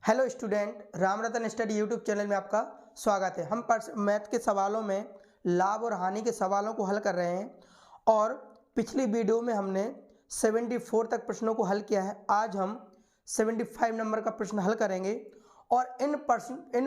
Hello student, Ram रतन study YouTube channel में आपका स्वागत है। हम मैथ के सवालों में लाभ और हानि के सवालों को हल कर रहे हैं और पिछली वीडियो में हमने 74 तक प्रश्नों को हल किया है। आज हम 75 नंबर का प्रश्न हल करेंगे और इन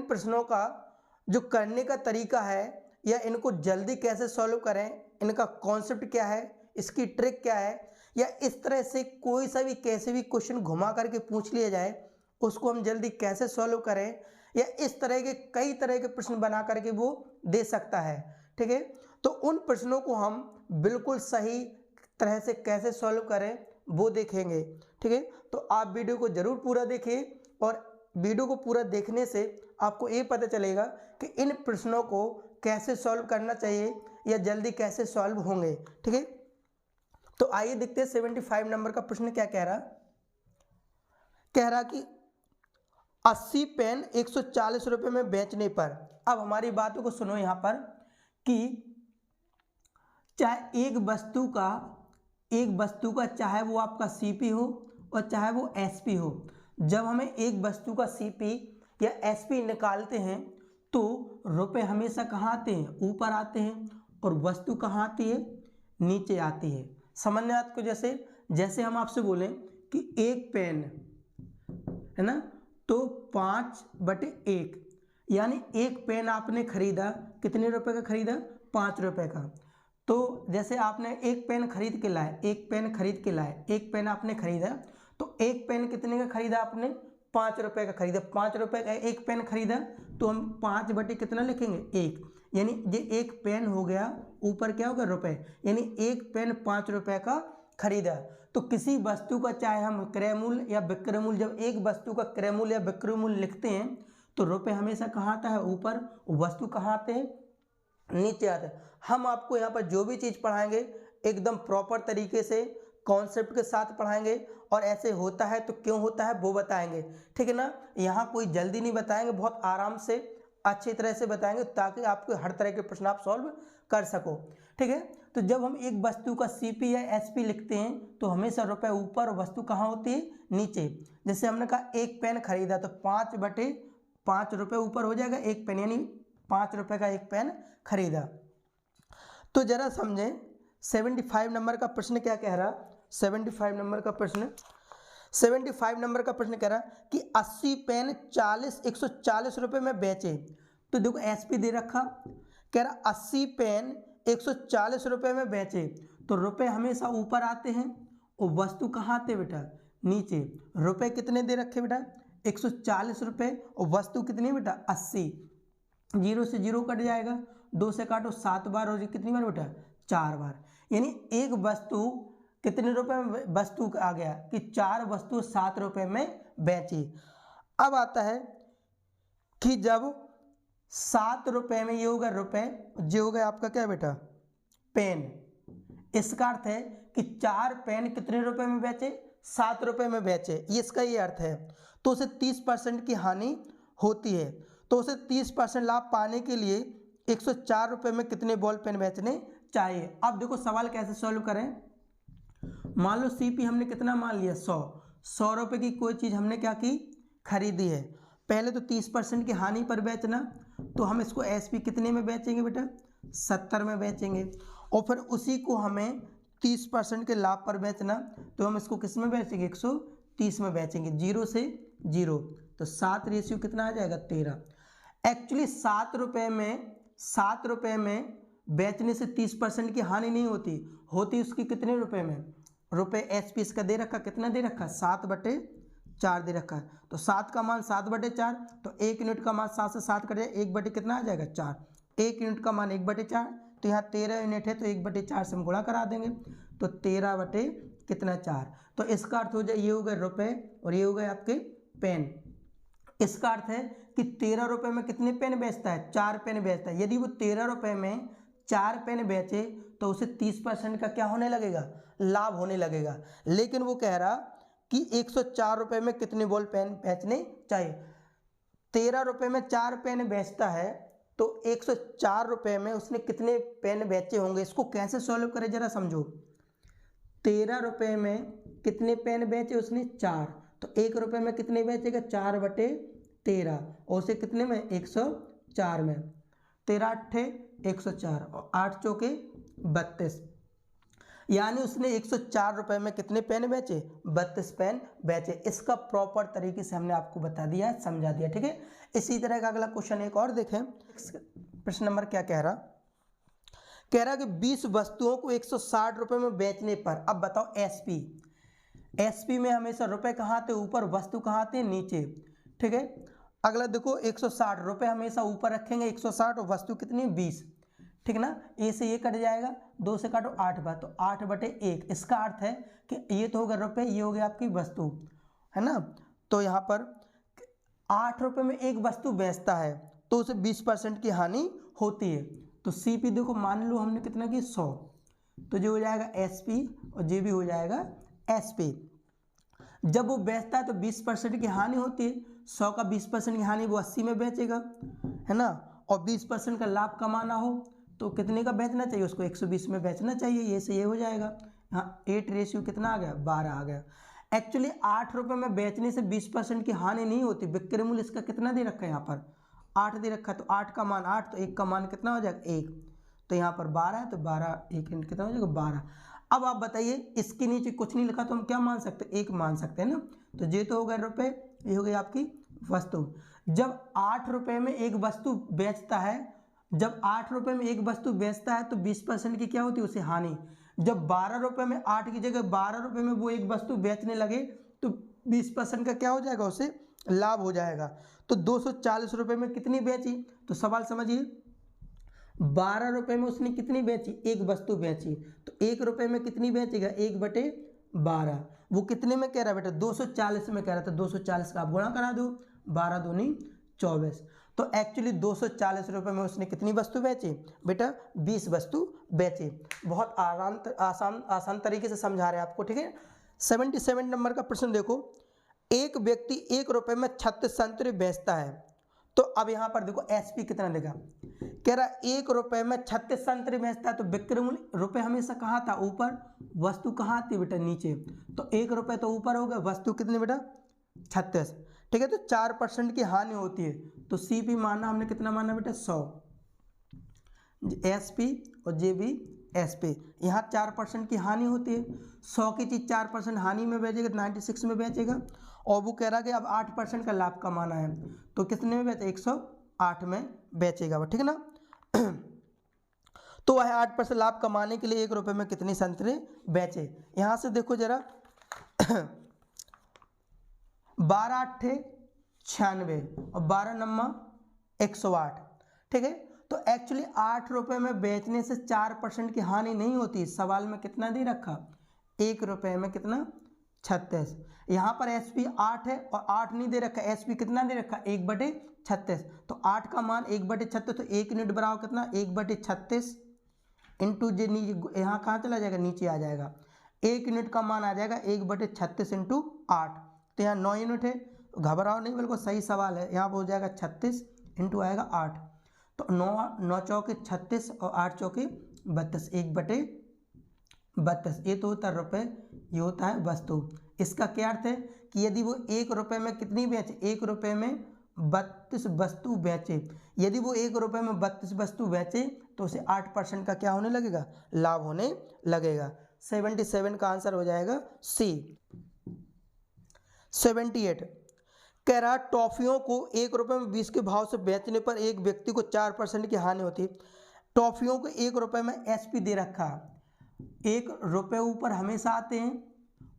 प्रश्नों का जो करने का तरीका है या इनको जल्दी कैसे सॉल्व करें, इनका कॉन्सेप्ट क्या है, इसकी ट्रिक क्या है, या इस तरह से कोई सा भी कैसे भी क्वेश्चन घुमा करके पूछ लिया जाए उसको हम जल्दी कैसे सॉल्व करें, या इस तरह के कई तरह के प्रश्न बना करके वो दे सकता है। ठीक है, तो उन प्रश्नों को हम बिल्कुल सही तरह से कैसे सॉल्व करें वो देखेंगे। ठीक है, तो आप वीडियो को जरूर पूरा देखिए और वीडियो को पूरा देखने से आपको ये पता चलेगा कि इन प्रश्नों को कैसे सॉल्व करना चाहिए या जल्दी कैसे सॉल्व होंगे। ठीक है, तो आइए देखते हैं 75 नंबर का प्रश्न क्या कह रहा कि 80 पेन 140 रुपये में बेचने पर। अब हमारी बातों को सुनो यहाँ पर कि चाहे एक वस्तु का चाहे वो आपका सीपी हो और चाहे वो एसपी हो, जब हमें एक वस्तु का सीपी या एसपी निकालते हैं तो रुपए हमेशा कहाँ आते हैं? ऊपर आते हैं। और वस्तु कहाँ आती है? नीचे आती है। समझ में आपको? जैसे हम आपसे बोलें कि एक पेन है ना, तो 5/1, यानी एक पेन आपने खरीदा, कितने रुपए का खरीदा? 5 रुपए का। तो जैसे आपने एक पेन खरीद के लाए, एक पेन आपने खरीदा, तो एक पेन कितने का खरीदा आपने? 5 रुपए का खरीदा। 5 रुपए का एक पेन खरीदा तो हम 5 कितना लिखेंगे? 1, यानी ये एक पेन हो गया, ऊपर क्या होगा? रुपए, यानी एक पेन 5 रुपए का खरीदा। तो किसी वस्तु का चाहे हम क्रय मूल्य या विक्रय मूल्य, जब एक वस्तु का क्रय मूल्य या विक्रय मूल्य लिखते हैं तो रुपए हमेशा कहाँ आता है? ऊपर। वस्तु कहाँ आते हैं? नीचे आते हैं। हम आपको यहाँ पर जो भी चीज़ पढ़ाएंगे एकदम प्रॉपर तरीके से कॉन्सेप्ट के साथ पढ़ाएंगे और ऐसे होता है तो क्यों होता है वो बताएंगे। ठीक है ना, यहाँ कोई जल्दी नहीं बताएंगे, बहुत आराम से अच्छी तरह से बताएंगे ताकि आपको हर तरह के प्रश्न आप सॉल्व कर सको। ठीक है, तो जब हम एक वस्तु का सीपी या एसपी लिखते हैं तो हमेशा रुपए ऊपर और वस्तु कहाँ होती है? नीचे। जैसे हमने कहा एक पेन खरीदा तो 5/5 रुपये ऊपर हो जाएगा एक पेन, यानी 5 रुपये का एक पेन खरीदा। तो जरा समझें 75 नंबर का प्रश्न क्या कह रहा। 75 नंबर का प्रश्न कह रहा कि 80 पेन 140 रुपये में बेचे। तो देखो एसपी दे रखा, कह रहा 80 पेन 140 रुपये में बेचे, तो रुपए हमेशा ऊपर आते हैं और वस्तु कहाँ आते बेटा? नीचे। रुपए कितने दे रखे बेटा? 140 रुपये और वस्तु कितनी बेटा? 80। 0 से 0 कट जाएगा, 2 से काटो 7 बार हो जाए, कितनी बार बेटा? 4 बार। यानी एक वस्तु कितने रुपए में? वस्तु आ गया कि 4 वस्तु 7 रुपये में बेची। अब आता है कि जब 7 रुपये में, ये होगा रुपए, ये हो गया आपका क्या बेटा? पेन। इसका अर्थ है कि 4 पेन कितने रुपए में बेचे? 7 रुपये में बेचे, ये इसका ये अर्थ है। तो उसे 30% की हानि होती है। तो उसे 30% लाभ पाने के लिए 104 रुपये में कितने बॉल पेन बेचने चाहिए। अब देखो सवाल कैसे सॉल्व करें। मान लो सीपी हमने कितना मान लिया? 100 रुपये की कोई चीज़ हमने क्या की? खरीदी है। पहले तो 30% की हानि पर बेचना, तो हम इसको एसपी कितने में बेचेंगे बेटा? 70 में बेचेंगे। और फिर उसी को हमें 30% के लाभ पर बेचना, तो हम इसको किस में बेचेंगे? 130 में बेचेंगे। 0 से 0, तो 7 रेशियो कितना आ जाएगा? 13। एक्चुअली 7 रुपये में बेचने से 30% की हानि नहीं होती उसकी कितने रुपए में? रुपए एसपी इसका दे रखा, कितना दे रखा? 7/4 दे रखा है। तो 7 का मान 7/4, तो 1 यूनिट का मान 7 से 7 कट जाए, 1 कितना आ जाएगा? 4। 1 यूनिट का मान 1/4, तो यहाँ 13 यूनिट है तो 1/4 से हम गुणा करा देंगे, तो 13/4। तो इसका अर्थ हो जाए ये हो गए रुपए और ये हो गए आपके पेन। इसका अर्थ है कि 13 रुपये में कितने पेन बेचता है? 4 पेन बेचता है। यदि वो 13 रुपये में 4 पेन बेचे तो उसे 30% का क्या होने लगेगा? लाभ होने लगेगा। लेकिन वो कह रहा कि 104 रुपये में कितने बॉल पेन बेचने चाहिए। 13 रुपये में 4 पेन बेचता है तो 104 रुपये में उसने कितने पेन बेचे होंगे? इसको कैसे सॉल्व करें जरा समझो। 13 रुपये में कितने पेन बेचे उसने? 4, तो तो 1 रुपये में कितने बेचेगा, 4/13, और उसे कितने में, 104 में। 13 अट्ठे 104 और 8 चौके 32, यानी उसने 104 रुपये में कितने पेन बेचे, 32 पेन बेचे। इसका प्रॉपर तरीके से हमने आपको बता दिया, समझा दिया, ठीक है। इसी तरह का अगला क्वेश्चन एक और देखें। प्रश्न नंबर क्या कह रहा कि 20 वस्तुओं को 160 रुपये में बेचने पर, अब बताओ एसपी में हमेशा रुपए कहाँ आते, ऊपर, वस्तु कहाँ आते हैं, नीचे, ठीक है। अगला देखो 160 रुपये हमेशा ऊपर रखेंगे, 160, और वस्तु कितनी, 20, ठीक ना। ए से ये कट जाएगा, 2 से काटो 8 बार, तो 8/1। इसका अर्थ है कि ये तो होगा रुपये, ये हो गया आपकी वस्तु, है ना। तो यहाँ पर 8 रुपये में एक वस्तु बेचता है तो उसे 20% की हानि होती है। तो CP देखो मान लो हमने कितना की 100, तो जो हो जाएगा SP और ये भी हो जाएगा SP। जब वो बेचता है तो 20% की हानि होती है, 100 का 20% की हानि वो 80 में बेचेगा, है ना। और 20% का लाभ कमाना हो तो कितने का बेचना चाहिए, उसको 120 में बेचना चाहिए, ये से ये हो जाएगा। हाँ 8 रेशियो कितना आ गया, 12 आ गया। एक्चुअली 8 रुपये में बेचने से 20% की हानि नहीं होती। विक्रय मूल्य इसका कितना दे रखा है, यहाँ पर 8 दे रखा है, तो 8 का मान 8, तो 1 का मान कितना हो जाएगा, 1, तो यहाँ पर 12 है, तो 12 1 कितना हो जाएगा, 12। अब आप बताइए, इसके नीचे कुछ नहीं लिखा तो हम क्या मान सकते, 1 मान सकते हैं ना। तो ये तो हो गए रुपये, ये हो गई आपकी वस्तु। जब 8 रुपये में एक वस्तु बेचता है, जब 8 रुपये में एक वस्तु बेचता है तो 20% की क्या होती है, उसे हानि। जब 12 रुपये में 8 की जगह 12 रुपये में वो एक वस्तु बेचने लगे तो 20% का क्या हो जाएगा, उसे लाभ हो जाएगा। तो 240 रुपये में कितनी बेची, तो सवाल समझिए, 12 रुपये में उसने कितनी बेची, एक वस्तु बेची, तो 1 रुपये में कितनी बेचेगा, 1/12। वो कितने में कह रहा है बेटा, 240 में कह रहा था, 240 का आप गुणा करा दो, 12 दूनी 24। तो एक्चुअली 240 रुपये में उसने कितनी वस्तु बेची बेटा, 20 वस्तु बेची। बहुत आसान तरीके से समझा रहे हैं आपको, ठीक है। 77 नंबर का प्रश्न देखो, एक व्यक्ति 1 रुपये में 36 संतरे बेचता है। तो अब यहाँ पर देखो SP कितना देगा, कह रहा 1 रुपये में 36 संतरे बेचता है, तो विक्रय मूल्य रुपये हमेशा कहाँ था, ऊपर, वस्तु कहाँ आती बेटा, नीचे। तो 1 रुपये तो ऊपर हो गया, वस्तु कितनी बेटा, 36, ठीक है। तो 4% की हानि होती है, तो CP माना हमने कितना माना बेटा, 100, SP और JB SP। यहाँ 4% की हानि होती है, 100 की चीज़ 4% हानि में बेचेगा, 96 में बेचेगा। और वो कह रहा कि अब 8% का लाभ कमाना है, तो कितने में बेचे, 108 में बेचेगा वो, ठीक है ना। तो वह 8% लाभ कमाने के लिए 1 रुपये में कितने संतरे बेचे। यहाँ से देखो जरा 12 अट्ठे 96 और 12 नम्मा 108, ठीक है। तो एक्चुअली 8 रुपये में बेचने से 4% की हानि नहीं होती। सवाल में कितना दे रखा, 1 रुपये में कितना, 36। यहाँ पर SP 8 है और 8 नहीं दे रखा, SP कितना दे रखा, 1/36। तो 8 का मान 1/36, तो 1 यूनिट बराबर कितना, 1/36 इंटू जे, यहाँ कहाँ चला जाएगा, नीचे आ जाएगा। 1 यूनिट का मान आ जाएगा 1/36 इंटू 8, तो यहाँ 9 यूनिट है। घबराओ नहीं, बिल्कुल सही सवाल है। यहाँ हो जाएगा 36 इंटू आएगा 8, तो 9 चौके 36 और 8 चौके 32, 1/32। ये तो होता है रुपये, ये होता है वस्तु। इसका क्या अर्थ है कि यदि वो 1 रुपये में कितनी बेचे, 1 रुपये में 32 वस्तु बेचे, यदि वो 1 रुपये में 32 वस्तु बेचे तो उसे 8% का क्या होने लगेगा, लाभ होने लगेगा। 77 का आंसर हो जाएगा C। 78 कह रहा टॉफियों को 1 रुपये में 20 के भाव से बेचने पर एक व्यक्ति को 4% की हानि होती है। टॉफियों को 1 रुपये में SP दे रखा, 1 रुपये ऊपर हमेशा आते हैं,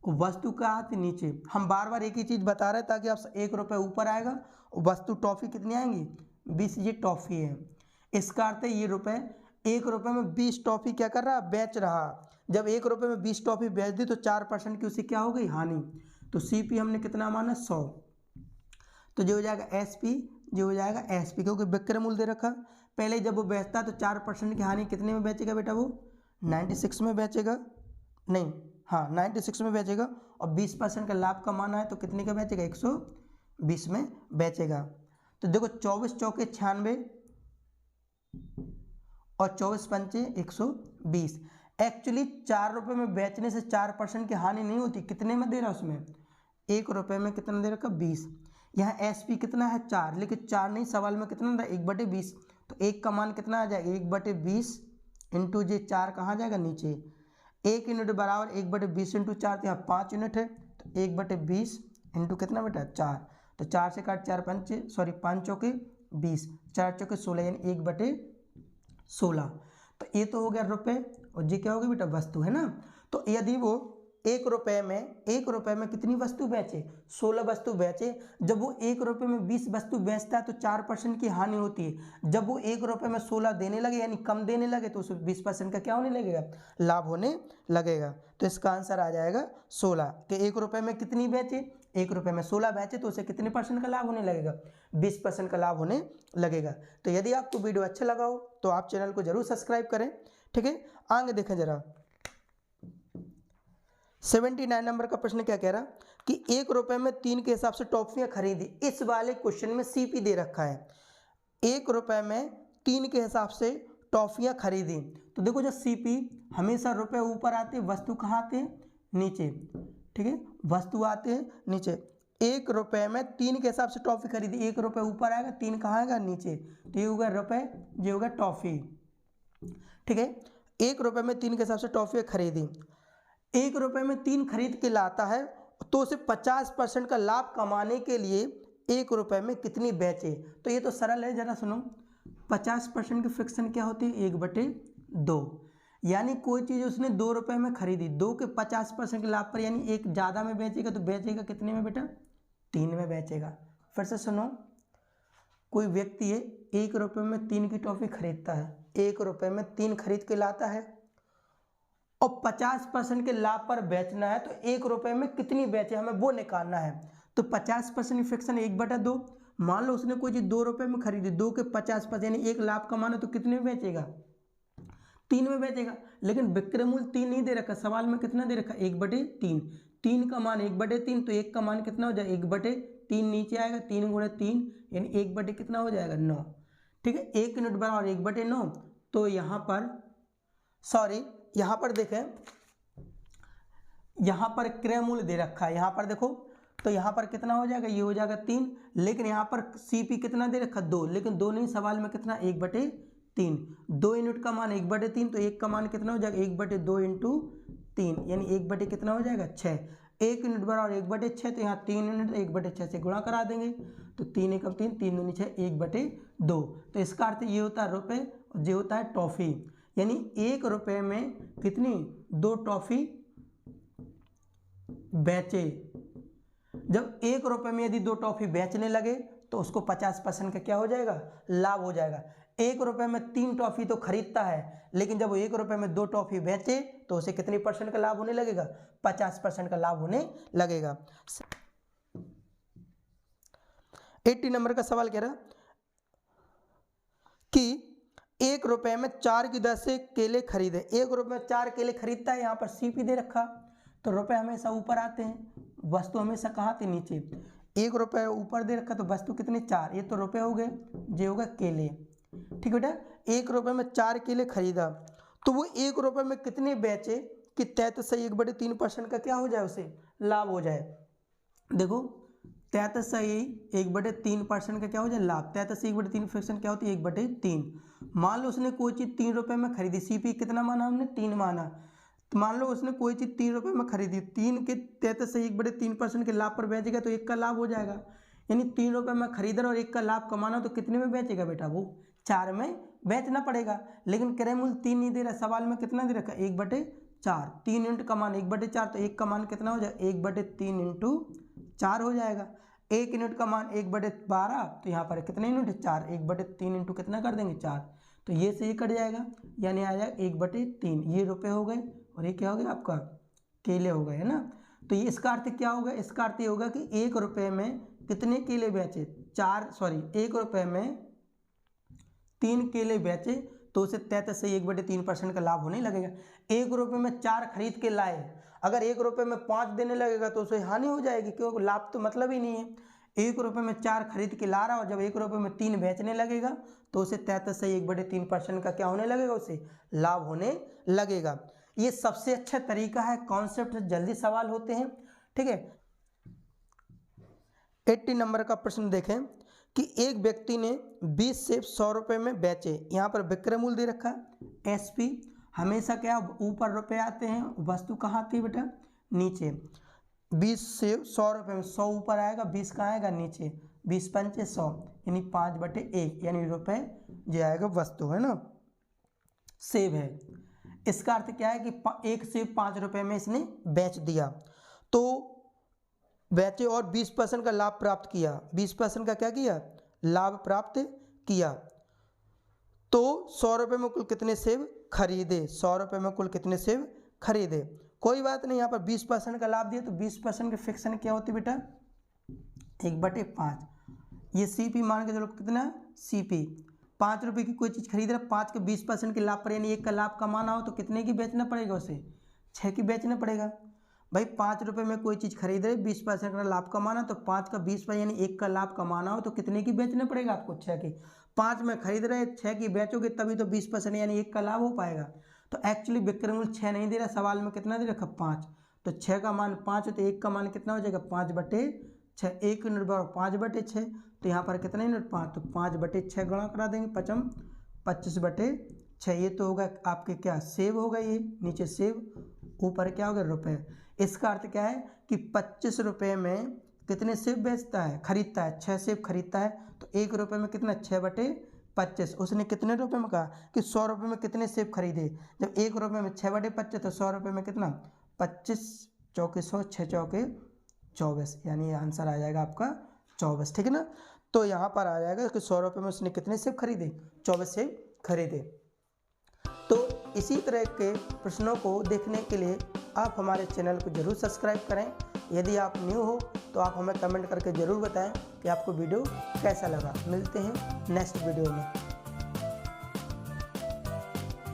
वस्तु का आती नीचे। हम बार बार एक ही चीज़ बता रहे हैं ताकि आप 1 रुपये ऊपर आएगा, वस्तु टॉफ़ी कितनी आएंगी, 20, ये टॉफ़ी है। इसका अर्थ है ये रुपये, 1 रुपये में 20 टॉफ़ी क्या कर रहा, बेच रहा। जब 1 रुपये में 20 टॉफ़ी बेच दी तो 4% की उसे क्या हो गई, हानि। तो CP हमने कितना माना, 100, तो जो हो जाएगा SP, जो हो जाएगा SP, क्योंकि विक्रय मूल्य दे रखा। पहले जब वो बेचता तो 4% की हानि कितने में बेचेगा बेटा, वो 96 में बेचेगा, नहीं हाँ 96 में बेचेगा। और 20% का लाभ कमाना है तो कितने का बेचेगा, 120 में बेचेगा। तो देखो 24 चौके 96 और 24 पंचे 120। एक्चुअली 4 रुपये में बेचने से 4% की हानि नहीं होती। कितने में दे रहा है उसमें, 1 रुपये में कितना दे रखा 20। यहाँ SP कितना है 4, लेकिन 4 नहीं, सवाल में कितना था 1/20। तो 1 का मान कितना आ जाएगा 1/20 इंटू जे 4 कहाँ जाएगा नीचे। 1 यूनिट बराबर 1/20 इंटू 4, तो यहाँ 5 यूनिट है, तो 1/20 इंटू कितना बेटा 4। तो 4 से काट 4 पंचे, सॉरी 5 चौके 20, 4 चौके 16, यानी 1/16। तो ये तो हो गया रुपये, और जी क्या होगी बेटा वस्तु, है ना। तो यदि वो 1 रुपये में कितनी वस्तु बेचे 16 वस्तु बेचे, जब वो 1 रुपये में 20 वस्तु बेचता है तो 4% की हानि होती है। जब वो 1 रुपये में 16 देने लगे यानी कम देने लगे तो उसमें 20% का क्या होने लगेगा, लाभ होने लगेगा। तो इसका आंसर आ जाएगा 16 कि 1 रुपये में कितनी बेचे, 1 रुपये में 16 बेचे तो उसे कितने % का लाभ होने लगेगा, 20% का लाभ होने लगेगा। तो यदि आपको वीडियो अच्छा लगा हो तो आप चैनल को जरूर सब्सक्राइब करें, ठीक है। आगे देखें जरा 79 नंबर का प्रश्न क्या कह रहा कि 1 रुपये में 3 के हिसाब से टॉफियाँ खरीदी। इस वाले क्वेश्चन में CP दे रखा है, 1 रुपये में 3 के हिसाब से टॉफियाँ खरीदी। तो देखो जब CP हमेशा रुपये ऊपर आते हैं, वस्तु कहाँ आते हैं नीचे, ठीक है, वस्तु आते हैं नीचे। 1 रुपये में 3 के हिसाब से टॉफी खरीदी, 1 रुपये ऊपर आएगा, 3 कहाँ आएगा नीचे, तो ये होगा रुपये, ये होगा टॉफी, ठीक है। 1 रुपये में 3 के हिसाब से टॉफी खरीदी, 1 रुपये में 3 खरीद के लाता है तो उसे 50% का लाभ कमाने के लिए 1 रुपये में कितनी बेचे। तो ये तो सरल है, जरा सुनो। 50% की फ्रिक्शन क्या होती है 1/2, यानी कोई चीज़ उसने 2 रुपये में खरीदी, 2 के 50% के लाभ पर, यानी 1 ज़्यादा में बेचेगा तो बेचेगा कितने में बेटा 3 में बेचेगा। फिर से सुनो, कोई व्यक्ति है 1 रुपये में 3 की टॉफी खरीदता है, 1 रुपये में 3 खरीद के लाता है और 50% के लाभ पर बेचना है, तो 1 रुपये में कितनी बेचे हमें वो निकालना है। तो 50% फ्रिक्शन 1/2, मान लो उसने कोई चीज़ 2 रुपये में खरीदी, 2 के 50% यानी 1 लाभ कमाना, तो कितने में बेचेगा 3 में बेचेगा। लेकिन विक्रय मूल्य 3 नहीं दे रखा, सवाल में कितना दे रखा 1/3, 3 का मान 1/3, तो 1 का मान कितना हो जाएगा 1/3 नीचे आएगा, 3 × 3 यानी 1/ कितना हो जाएगा 9, ठीक है। 1 यूनिट बराबर 1/9। तो यहाँ पर सॉरी यहाँ पर देखें, यहाँ पर क्रय मूल्य दे रखा है, यहाँ पर देखो, तो यहाँ पर कितना हो जाएगा, ये हो जाएगा 3, लेकिन यहाँ पर CP कितना दे रखा 2, लेकिन 2 नहीं, सवाल में कितना 1/3, 2 यूनिट का मान 1/3, तो 1 का मान कितना हो जाएगा 1/2 इंटू 3, यानी 1/ कितना हो जाएगा 6। 1 यूनिट बराबर 1/6, तो यहाँ 3 यूनिट 1/6 से गुणा करा देंगे, तो 3 × 3 3 दूनी 6, 1/2। तो इसका अर्थ ये होता है रुपये और ये होता है टॉफी, यानी 1 रुपये में कितनी 2 टॉफी बेचे। जब 1 रुपये में यदि 2 टॉफी बेचने लगे तो उसको 50% का क्या हो जाएगा, लाभ हो जाएगा। 1 रुपये में 3 टॉफी तो खरीदता है, लेकिन जब वो 1 रुपये में 2 टॉफी बेचे तो उसे कितनी % का लाभ होने लगेगा, 50% का लाभ होने लगेगा। 80 नंबर का सवाल कह रहा कि 1 रुपये में 4 की दर से केले खरीदे। 1 रुपये में 4 केले खरीदता है, यहाँ पर CP दे रखा, तो रुपये हमेशा ऊपर आते हैं, वस्तु हमेशा कहाँ आती नीचे। 1 रुपये ऊपर दे रखा तो वस्तु कितने 4, ये तो रुपये हो गए, ये होगा केले, ठीक बेटा। 1 रुपये में 4 केले खरीदा, तो वो 1 रुपये में कितने बेचे कि 33/3% का क्या हो जाए, उसे लाभ हो जाए। देखो 33/3% का क्या हो जाए लाभ, 33/3 फ्रिक्शन क्या होती है 1/3। मान लो उसने कोई चीज़ 3 रुपये में खरीदी, CP कितना माना हमने 3 माना, तो मान लो उसने कोई चीज़ 3 रुपये में खरीदी, 3 के 33/3% के लाभ पर बेचेगा तो 1 का लाभ हो जाएगा, यानी 3 रुपये में खरीदा और 1 का लाभ कमाना, तो कितने में बेचेगा बेटा वो 4 में बेचना पड़ेगा। लेकिन क्रय मूल्य 3 नहीं दे रहा, सवाल में कितना दे रखा 1/4, 3 यूनिट का मान 1/4, तो 1 का मान कितना हो जाएगा 1/3 इंटू 4 हो जाएगा। 1 यूनिट का मान 1/12, तो यहाँ पर कितने यूनिट 4, 1/3 इंटू कितना कर देंगे 4, तो ये से ये कट जाएगा, यानी आ जाएगा 1/3। ये रुपये हो गए और ये क्या हो गया आपका केले हो गए, है ना। तो ये इसका अर्थ क्या होगा, इसका अर्थ ये होगा कि 1 रुपये में कितने केले बेचे 1 रुपये में 3 केले बेचे तो उसे 33 से 1/3% का लाभ होने लगेगा। 1 रुपये में 4 खरीद के लाए, अगर 1 रुपये में 5 देने लगेगा तो उसे हानि हो जाएगी, क्योंकि लाभ तो मतलब ही नहीं है। 1 रुपये में 4 खरीद के ला रहा और जब 1 रुपये में 3 बेचने लगेगा तो उसे 33 से 1/3% का क्या होने लगेगा, उसे लाभ होने लगेगा। ये सबसे अच्छा तरीका है, कॉन्सेप्ट जल्दी सवाल होते हैं, ठीक है। 80 नंबर का प्रश्न देखें कि एक व्यक्ति ने 20 सेब 100 रुपये में बेचे। यहाँ पर विक्रय मूल्य दे रखा है एसपी। हमेशा क्या ऊपर रुपए आते हैं, वस्तु कहाँ आती है बेटा, नीचे। 20 सेब 100 रुपये में 100 ऊपर आएगा, 20 कहाँ आएगा, नीचे। 20 पंचे 100 यानी 5/1 यानी रुपए जो आएगा वस्तु है ना, सेब है। इसका अर्थ क्या है कि एक सेब 5 रुपये में इसने बेच दिया, तो बेचे और 20% का लाभ प्राप्त किया। 20% का क्या किया, लाभ प्राप्त किया। तो 100 रुपये में कुल कितने सेब खरीदे, 100 रुपये में कुल कितने सेब खरीदे। कोई बात नहीं, यहाँ पर 20% का लाभ दिया तो 20% की फिक्सन क्या होती बेटा, 1/5। ये सीपी मान के चलो कितना, सीपी 5 रुपये की कोई चीज़ खरीद रहा, 5 के 20% के लाभ पर यानी 1 का लाभ कमाना हो तो कितने की बेचना पड़ेगा, उसे 6 की बेचना पड़ेगा। भाई 5 रुपये में कोई चीज़ खरीद रहे, 20% का लाभ कमाना, तो 5 का 20 यानी 1 का लाभ कमाना हो तो कितने की बेचना पड़ेगा आपको, 6 की। 5 में खरीद रहे, 6 की बेचोगे तभी तो 20% यानी 1 का लाभ हो पाएगा। तो एक्चुअली विक्रय मूल्य 6 नहीं दे रहा, सवाल में कितना दे रखा, 5। तो 6 का मान 5 है तो 1 का मान कितना हो जाएगा, 5/6। 1 यूनिट बराबर 5/6, तो यहाँ पर कितना यूनिट, 5, तो 5/6 गुणा करा देंगे, 25/6। ये तो होगा आपके क्या, सेब होगा, ये नीचे सेब, ऊपर क्या होगा, रुपए। इसका अर्थ क्या है कि 25 रुपये में कितने सेब बेचता है, खरीदता है, 6 सेब खरीदता है, तो 1 रुपये में कितना, 6/25। उसने कितने रुपये में कहा कि 100 रुपये में कितने सेब खरीदे, जब 1 रुपये में 6/25 तो 100 रुपये में कितना, 25 चौके 100, 6 चौके 24, यानी आंसर आ जाएगा आपका 24, ठीक है ना। तो यहाँ पर आ जाएगा कि 100 रुपये में उसने कितने सेब खरीदे, 24 सेब खरीदे। तो इसी तरह के प्रश्नों को देखने के लिए आप हमारे चैनल को जरूर सब्सक्राइब करें। यदि आप न्यू हो तो आप हमें कमेंट करके ज़रूर बताएं कि आपको वीडियो कैसा लगा। मिलते हैं नेक्स्ट वीडियो में।